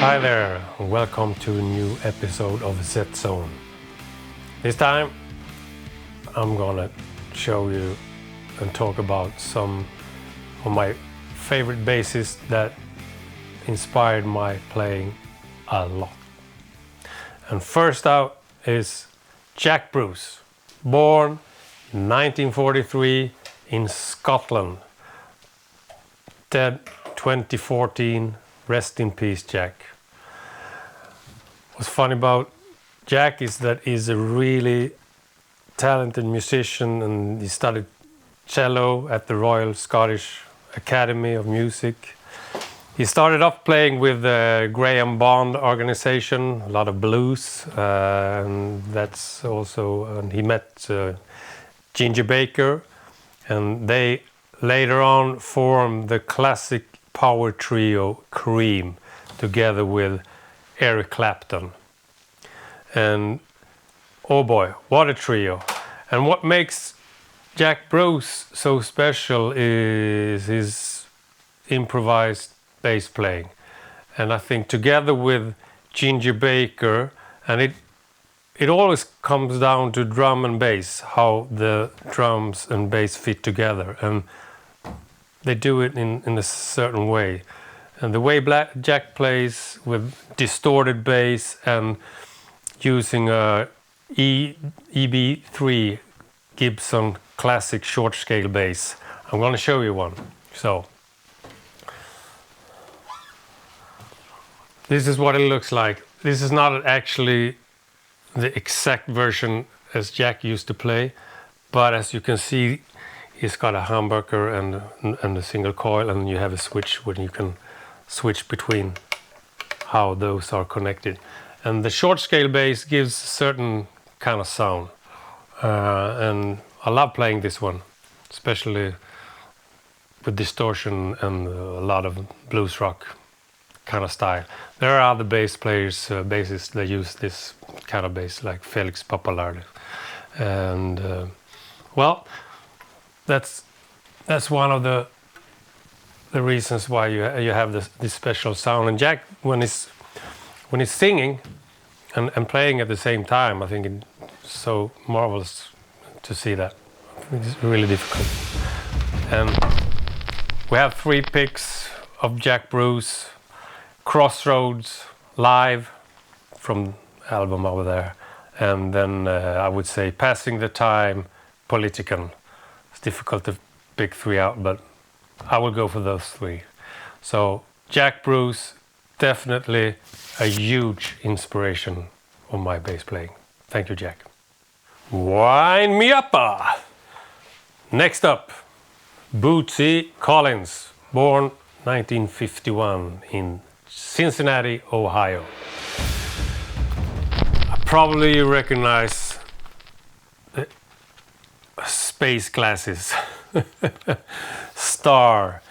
Hi there, welcome to a new episode of Z Zone. This time I'm gonna show you and talk about some of my favorite bassists that inspired my playing a lot. And first out is Jack Bruce, born in 1943 in Scotland, dead 2014. Rest in peace, Jack. What's funny about Jack is that he's a really talented musician, and he studied cello at the Royal Scottish Academy of Music. He started off playing with the Graham Bond organization, a lot of blues, and that's also, and he met Ginger Baker, and they later on formed the classic power trio Cream together with Eric Clapton. And oh boy, what a trio. And what makes Jack Bruce so special is his improvised bass playing. And I think together with Ginger Baker, and it always comes down to drum and bass, how the drums and bass fit together. And they do it in a certain way. And the way Jack plays with distorted bass and using a EB3 Gibson classic short scale bass. I'm going to show you one. So this is what it looks like. This is not actually the exact version as Jack used to play, but as you can see, he's got a humbucker and a single coil, and you have a switch where you can switch between how those are connected. And the short scale bass gives a certain kind of sound, and I love playing this one, especially with distortion and a lot of blues rock kind of style. There are other bass players, bassists that use this kind of bass, like Felix Pappalardi, and well, that's one of the reasons why you have this special sound. And Jack, when he's singing and playing at the same time, I think it's so marvelous to see that. It's really difficult. And we have 3 picks of Jack Bruce: Crossroads, Live from album over there, and then I would say Passing the Time, Politican. It's difficult to pick 3 out, but I will go for those 3. So Jack Bruce, definitely a huge inspiration of my bass playing. Thank you, Jack. Wind me up! Next up, Bootsy Collins, born 1951 in Cincinnati, Ohio. Probably you recognize the space glasses. Star.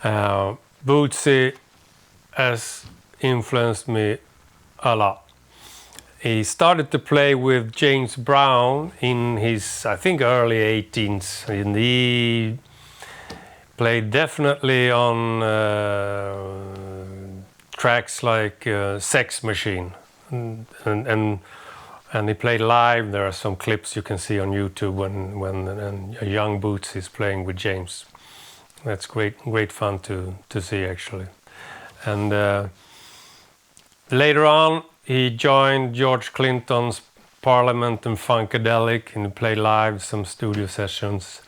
Bootsy has influenced me a lot. He started to play with James Brown in his, I think, early 18s, and he played definitely on tracks like Sex Machine, and he played live. There are some clips you can see on YouTube when a young Boots is playing with James. That's great fun to see, actually. And later on, he joined George Clinton's Parliament and Funkadelic, and he played live some studio sessions.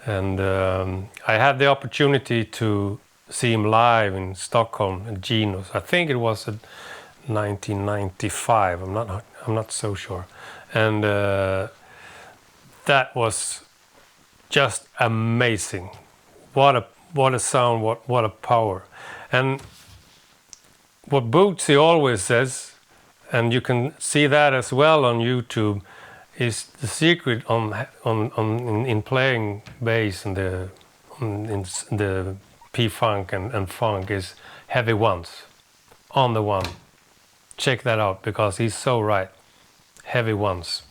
And I had the opportunity to see him live in Stockholm at Geno's. I think it was at 1995. I'm not so sure. And that was just amazing. What a sound! What a power! And what Bootsy always says, and you can see that as well on YouTube, is the secret in playing bass and the P-funk and funk is heavy ones on the one. Check that out, because he's so right. Heavy ones.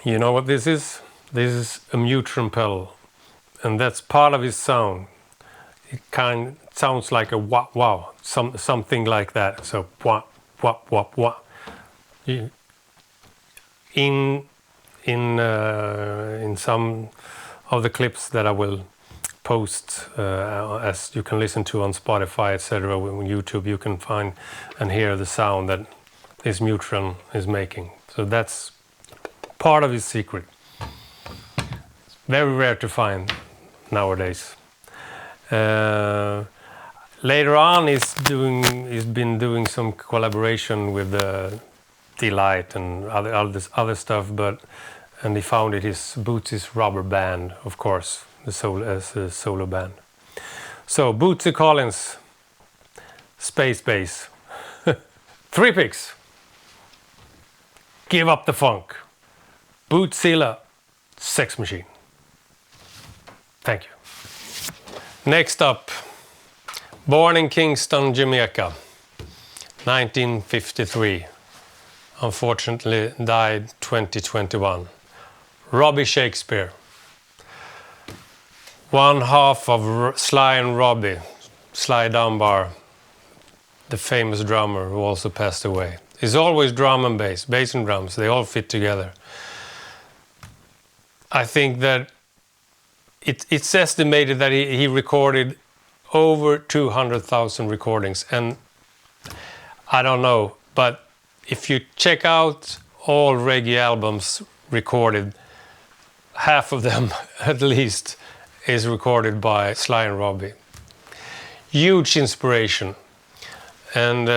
You know what this is? This is a mute pedal, and that's part of his sound. It sounds like a wah wow, something like that. So wah wah wah wah. In some of the clips that I will post, as you can listen to on Spotify, etc., on YouTube, you can find and hear the sound that this Mutron is making. So that's part of his secret. It's very rare to find nowadays. Later on, he's been doing some collaboration with Delight and other stuff, and he founded his Bootsy Rubber Band, of course, as a solo band. So Bootsy Collins, Space Bass, 3 picks. Give Up the Funk, Bootzilla, Sex Machine. Thank you. Next up, born in Kingston, Jamaica, 1953. Unfortunately died 2021. Robbie Shakespeare. One half of Sly and Robbie, Sly Dunbar, the famous drummer who also passed away. It's always drum and bass and drums, they all fit together. I think that it's estimated that he recorded over 200,000 recordings, and I don't know, but if you check out all reggae albums recorded, half of them at least is recorded by Sly and Robbie. Huge inspiration, and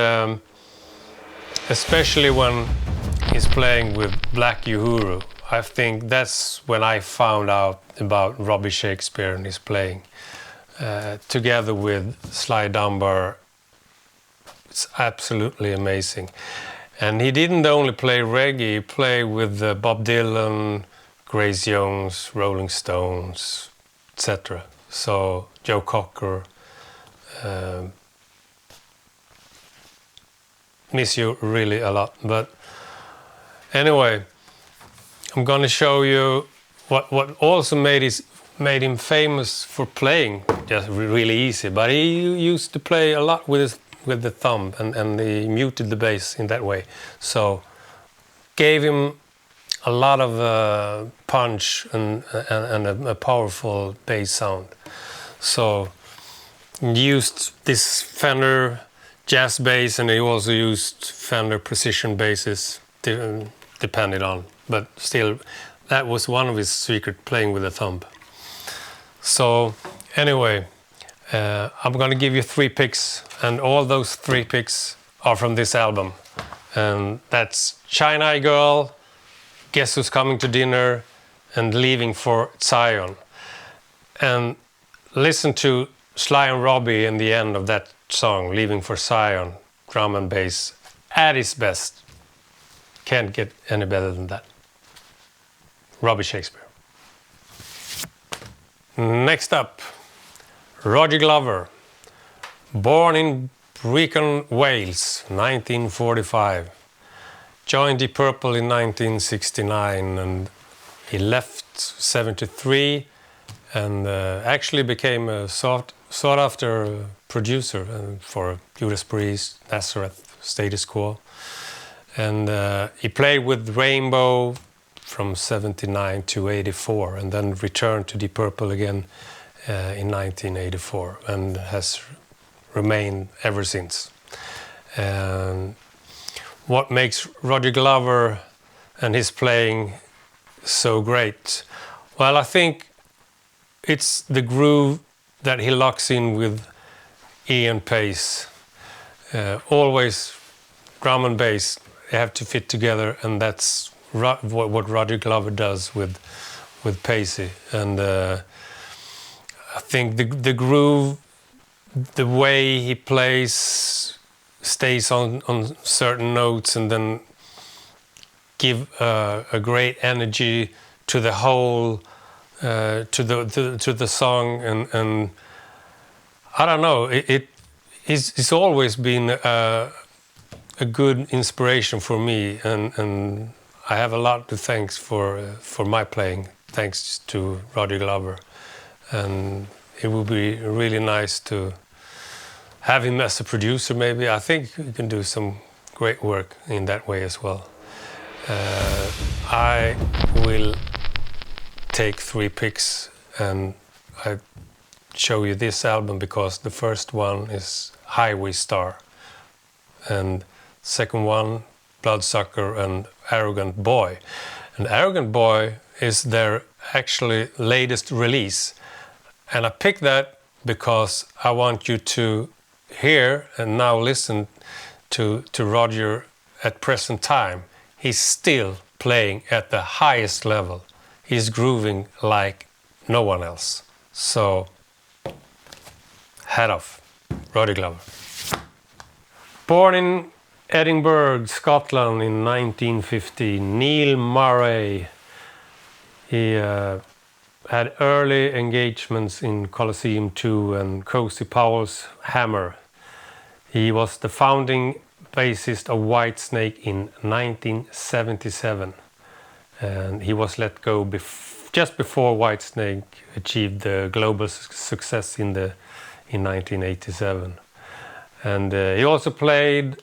especially when he's playing with Black Uhuru. I think that's when I found out about Robbie Shakespeare and his playing. Together with Sly Dunbar, it's absolutely amazing. And he didn't only play reggae, he played with Bob Dylan, Grace Jones, Rolling Stones, etc. So Joe Cocker. Miss you really a lot. But anyway, I'm gonna show you what also made him famous for playing just really easy. But he used to play a lot with the thumb, and he muted the bass in that way. So gave him a lot of punch and a powerful bass sound. So used this Fender jazz bass, and he also used Fender precision basses, depending on. But still, that was one of his secrets, playing with the thumb. So anyway, I'm gonna give you 3 picks, and all those 3 picks are from this album. And that's China Girl, Guess Who's Coming to Dinner, and Leaving for Zion. And listen to Sly and Robbie in the end of that song, Leaving for Zion, drum and bass, at its best. Can't get any better than that. Robbie Shakespeare. Next up, Roger Glover, born in Brecon, Wales, 1945. Joined Deep Purple in 1969, and he left 73, and actually became a sought-after producer for Judas Priest, Nazareth, Status Quo. And he played with Rainbow from 79 to 84, and then returned to Deep Purple again in 1984, and has remained ever since. And what makes Roger Glover and his playing so great? Well, I think it's the groove that he locks in with Ian Pace. Always drum and bass, they have to fit together, and that's what Roger Glover does with Pacey. And I think the groove, the way he plays, stays on certain notes, and then give a great energy to the whole, to the song, and I don't know, it's always been a good inspiration for me, and I have a lot to thanks for my playing, thanks to Roger Glover. And it would be really nice to have him as a producer maybe. I think he can do some great work in that way as well. I will take 3 picks, and I show you this album because the first one is Highway Star, and second one Bloodsucker and Arrogant Boy. And Arrogant Boy is their actually latest release, and I picked that because I want you to hear and now listen to Roger at present time. He's still playing at the highest level. He's grooving like no one else. So, hat off, Roddy Glover. Born in Edinburgh, Scotland in 1950, Neil Murray. He had early engagements in Colosseum 2 and Cozy Powell's Hammer. He was the founding bassist of Whitesnake in 1977, and he was let go just before Whitesnake achieved the global success in 1987. And he also played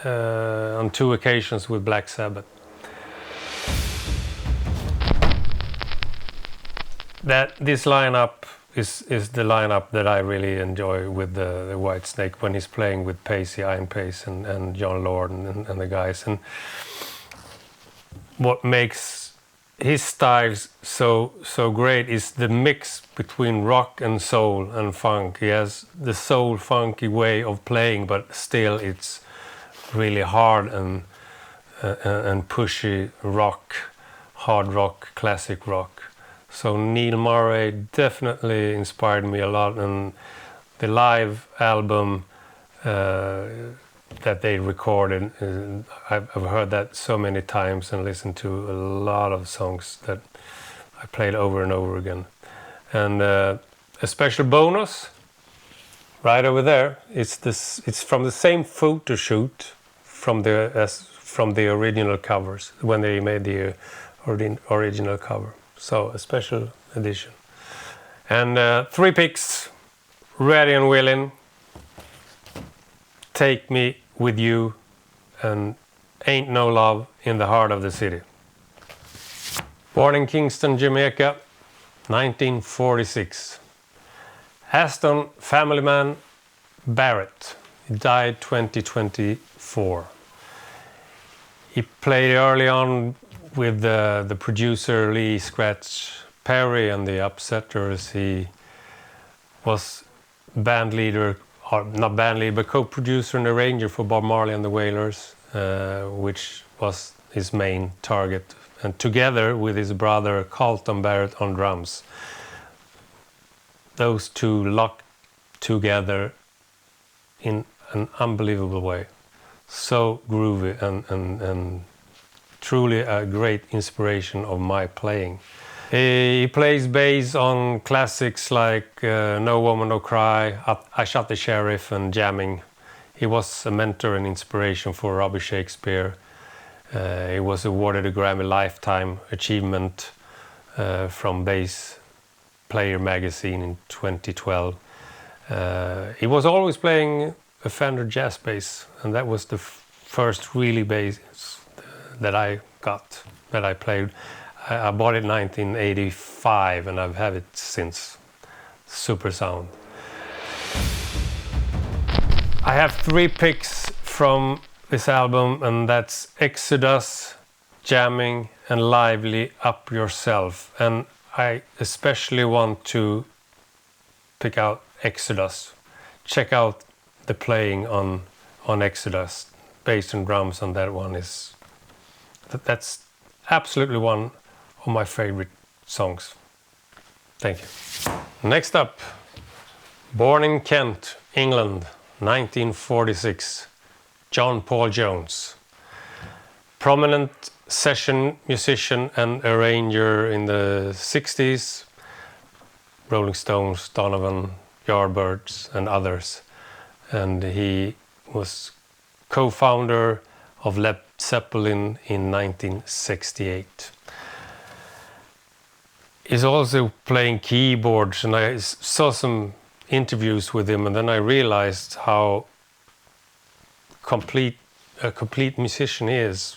on 2 occasions with Black Sabbath. This lineup is the lineup that I really enjoy with the Whitesnake when he's playing with Pacey, Ian Pace and John Lord and the guys. And what makes his styles so great is the mix between rock and soul and funk. He has the soul funky way of playing, but still it's really hard and pushy rock, hard rock, classic rock. So Neil Murray definitely inspired me a lot, and the live album that they recorded, I've heard that so many times and listened to a lot of songs that I played over and over again. And a special bonus right over there, it's from the same photo shoot from the original covers when they made the original cover. So a special edition. And 3 picks, ready and willing. Take Me With You and Ain't No Love in the Heart of the City. Born in Kingston, Jamaica, 1946. Aston family man Barrett. He died 2024. He played early on with the producer Lee Scratch Perry and the Upsetters. He was band leader, or not band leader, but co-producer and arranger for Bob Marley and the Wailers, which was his main target. And together with his brother Carlton Barrett on drums. Those two locked together in an unbelievable way. So groovy and truly a great inspiration of my playing. He plays bass on classics like No Woman No Cry, I Shot the Sheriff and Jamming. He was a mentor and inspiration for Robbie Shakespeare. He was awarded a Grammy Lifetime Achievement from Bass Player magazine in 2012. He was always playing a Fender jazz bass, and that was the first really bass that I got, that I played. I bought it in 1985 and I've had it since. Super sound. I have 3 picks from this album, and that's Exodus, Jamming and Lively Up Yourself. And I especially want to pick out Exodus. Check out the playing on Exodus. Bass and drums on that one that's absolutely one of my favorite songs. Thank you. Next up, born in Kent, England, 1946, John Paul Jones. Prominent session musician and arranger in the 60s, Rolling Stones, Donovan, Yardbirds and others. And he was co-founder of Led Zeppelin in 1968. He's also playing keyboards, and I saw some interviews with him, and then I realized how a complete musician he is,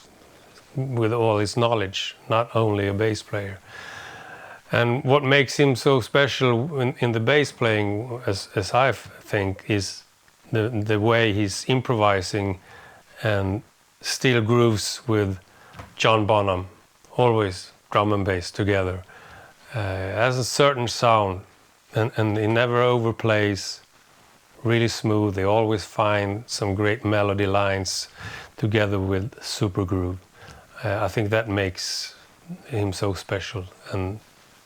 with all his knowledge, not only a bass player. And what makes him so special in the bass playing, as I think, is the way he's improvising and still grooves with John Bonham, always drum and bass together. Has a certain sound, and he never overplays, really smooth. They always find some great melody lines together with super groove. I think that makes him so special and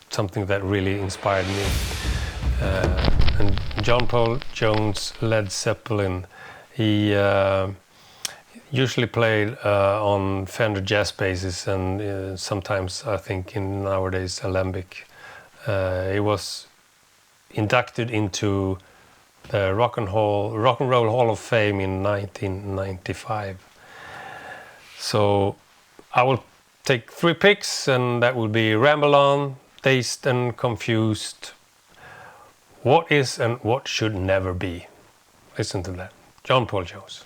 something that really inspired me. And John Paul Jones, Led Zeppelin, he usually played on Fender jazz basses, and sometimes I think in nowadays alembic. He was inducted into the Rock and Roll Hall of Fame in 1995. So I will take 3 picks, and that will be Ramble On, Dazed and Confused, What Is and What Should Never Be. Listen to that. John Paul Jones.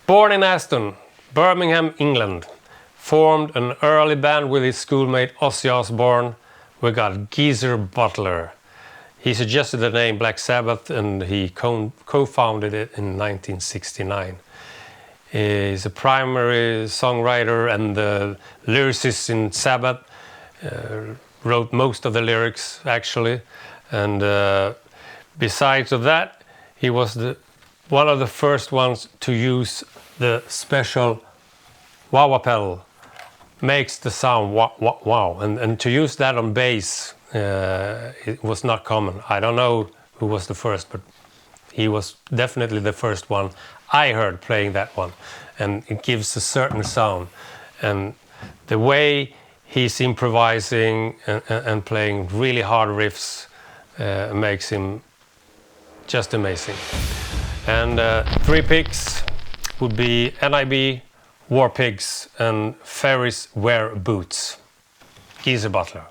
Born in Aston, Birmingham, England, formed an early band with his schoolmate Ozzy Osbourne. We got Geezer Butler. He suggested the name Black Sabbath, and he co-founded it in 1969. He's a primary songwriter and the lyricist in Sabbath. Wrote most of the lyrics, actually. And besides of that, he was one of the first ones to use the special wah-wah pedal. Makes the sound wow. And to use that on bass, it was not common. I don't know who was the first, but he was definitely the first one I heard playing that one. And it gives a certain sound. And the way he's improvising and playing really hard riffs makes him just amazing. And 3 picks would be NIB, War Pigs, and Ferris Wear Boots. Geezer Butler.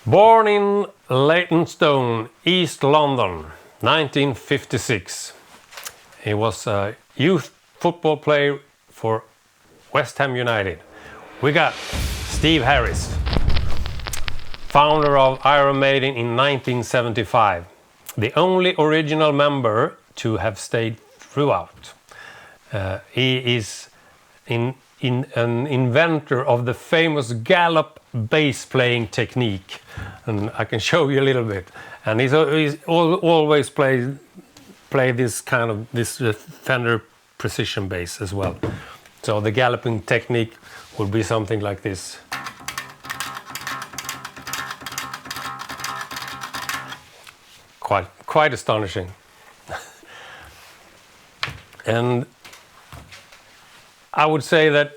Born in Leytonstone, East London, 1956. He was a youth football player for West Ham United. We got Steve Harris, founder of Iron Maiden in 1975. The only original member to have stayed throughout. He is an inventor of the famous gallop bass playing technique, and I can show you a little bit. And he's always played this kind of Fender precision bass as well. So the galloping technique would be something like this. Quite astonishing. And I would say that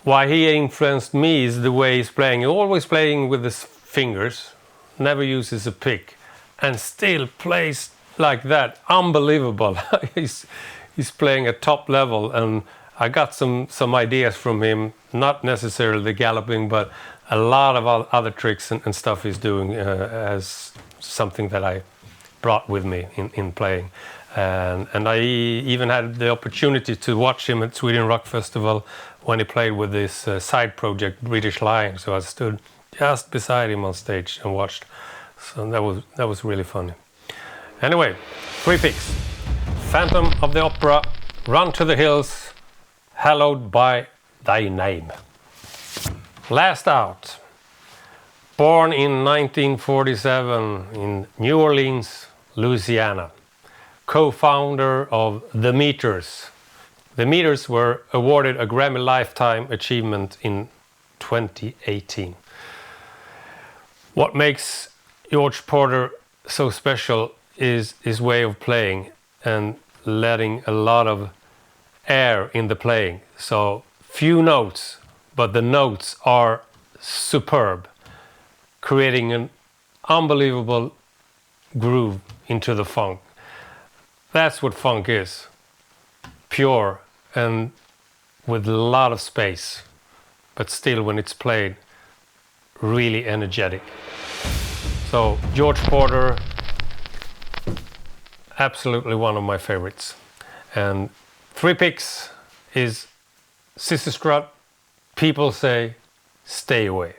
why he influenced me is the way he's playing. He's always playing with his fingers, never uses a pick, and still plays like that. Unbelievable. He's playing at top level, and I got some ideas from him, not necessarily the galloping, but a lot of other tricks and stuff he's doing as something that I brought with me in playing. And I even had the opportunity to watch him at Sweden Rock Festival when he played with this side project, British Lion. So I stood just beside him on stage and watched. So that was really funny. Anyway, 3 picks. Phantom of the Opera, Run to the Hills, Hallowed by Thy Name. Last out. Born in 1947 in New Orleans, Louisiana. Co-founder of The Meters. The Meters were awarded a Grammy Lifetime Achievement in 2018. What makes George Porter so special is his way of playing and letting a lot of air in the playing. So few notes, but the notes are superb, creating an unbelievable groove into the funk. That's what funk is. Pure and with a lot of space, but still when it's played, really energetic. So George Porter, absolutely one of my favorites. And 3 picks is Sister Strut, People Say, Stay Away.